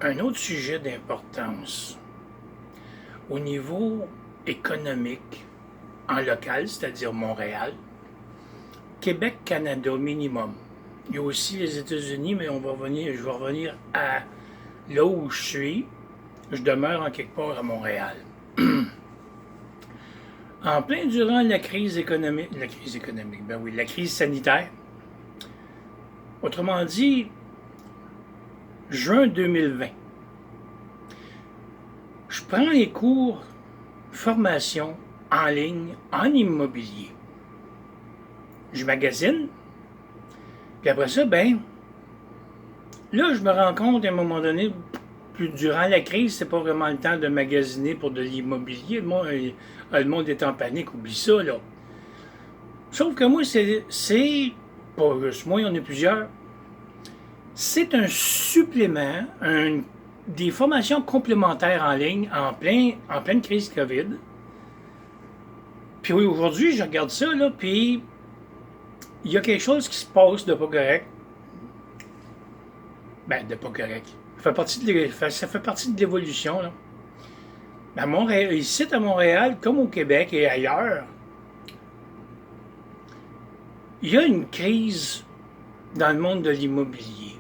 Un autre sujet d'importance au niveau économique en local, c'est-à-dire Montréal, Québec, Canada minimum. Il y a aussi les États-Unis, mais je vais revenir à là où je suis. Je demeure en quelque part à Montréal. En plein durant la crise économique, la crise sanitaire, autrement dit, juin 2020, je prends les cours formation en ligne en immobilier. Je magasine, puis après ça, là, je me rends compte à un moment donné, durant la crise, c'est pas vraiment le temps de magasiner pour de l'immobilier. Le monde est en panique, oublie ça, là. Sauf que moi, c'est pas juste moi, il y en a plusieurs. C'est un supplément, des formations complémentaires en ligne en pleine crise COVID. Puis oui, aujourd'hui, je regarde ça, là, puis il y a quelque chose qui se passe de pas correct. De pas correct. Ça fait partie de l'évolution, là. À Montréal, ici à Montréal, comme au Québec et ailleurs, il y a une crise dans le monde de l'immobilier.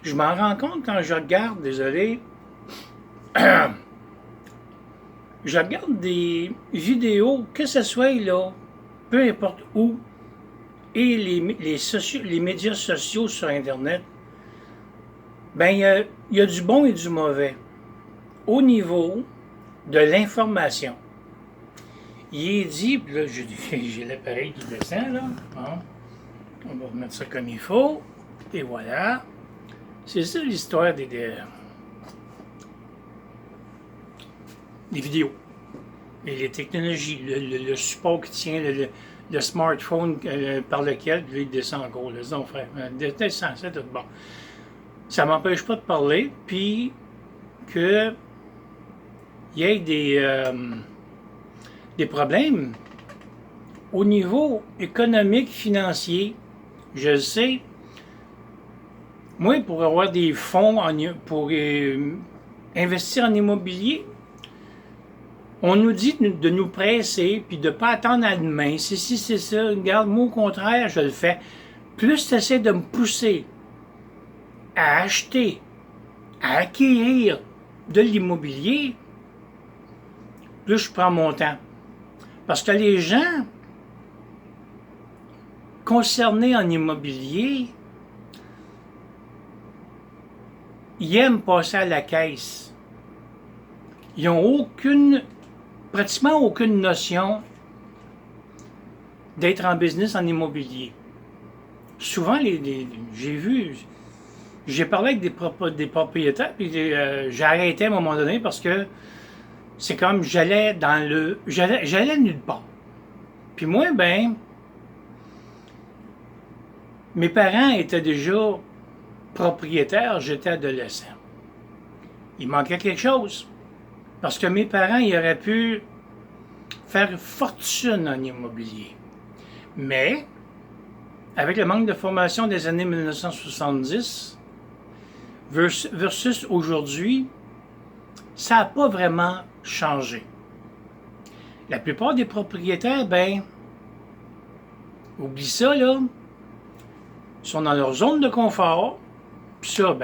Je m'en rends compte quand je regarde, désolé, je regarde des vidéos, que ce soit là, peu importe où, et les médias sociaux sur Internet, il y a du bon et du mauvais au niveau de l'information. Il est dit, puis là, j'ai l'appareil qui descend, là. Bon. On va remettre ça comme il faut. Et voilà. C'est ça l'histoire des vidéos. Et les technologies, le support qui tient, le smartphone par lequel il descend en gros. Non, frère, descend, c'est tout bon. Ça m'empêche pas de parler, puis que il y ait des problèmes au niveau économique, financier. Je le sais. Moi, pour avoir des fonds pour investir en immobilier, on nous dit de nous presser puis de ne pas attendre à demain. C'est ça. Regarde, moi, au contraire, je le fais. Plus tu essaies de me pousser à acheter, à acquérir de l'immobilier, plus je prends mon temps. Parce que les gens concernés en immobilier, ils aiment passer à la caisse. Ils n'ont pratiquement aucune notion d'être en business en immobilier. Souvent, j'ai parlé avec des propriétaires, puis j'ai arrêté à un moment donné parce que c'est comme j'allais nulle part. Puis moi, mes parents étaient déjà propriétaires, j'étais adolescent. Il manquait quelque chose. Parce que mes parents, ils auraient pu faire fortune en immobilier. Mais, avec le manque de formation des années 1970 versus aujourd'hui, ça n'a pas vraiment changé. La plupart des propriétaires, oublie ça, là, sont dans leur zone de confort, puis ça,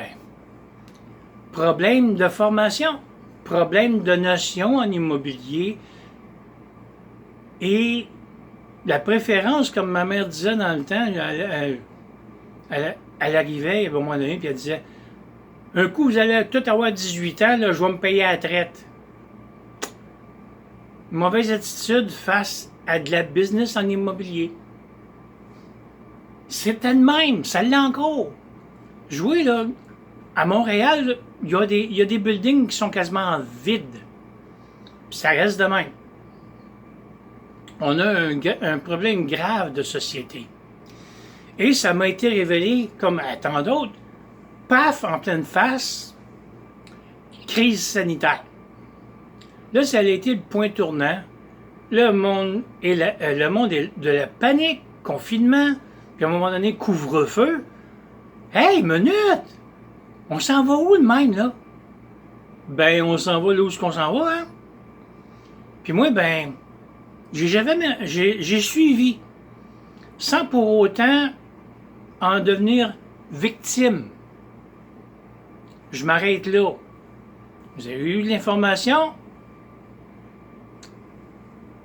problème de formation, problème de notion en immobilier, et la préférence, comme ma mère disait dans le temps, elle arrivait à un moment donné, puis elle disait, un coup, vous allez tout avoir 18 ans, là, je vais me payer à la traite. Mauvaise attitude face à de la business en immobilier. C'était de même, ça l'est encore. Jouer, là, à Montréal, il y a des buildings qui sont quasiment vides. Puis ça reste de même. On a un problème grave de société. Et ça m'a été révélé, comme à tant d'autres, paf, en pleine face, crise sanitaire. Là, ça a été le point tournant. Le monde est de la panique, confinement, puis à un moment donné, couvre-feu. Hey, minute! On s'en va où de même, là? ben on s'en va là où qu'on s'en va, hein? Puis moi, ben, j'ai suivi, sans pour autant en devenir victime. Je m'arrête là. Vous avez eu de l'information?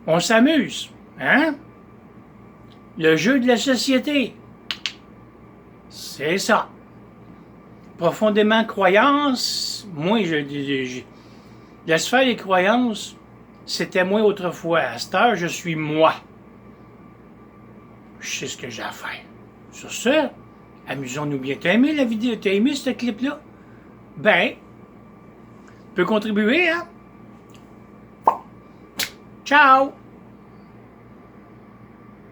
On s'amuse, hein? Le jeu de la société. C'est ça. Profondément croyance, moi, la sphère des croyances, c'était moi autrefois. À cette heure, je suis moi. Je sais ce que j'ai à faire. Sur ce, amusons-nous bien. T'as aimé la vidéo? T'as aimé ce clip-là? Ben, peut contribuer, hein? Ciao!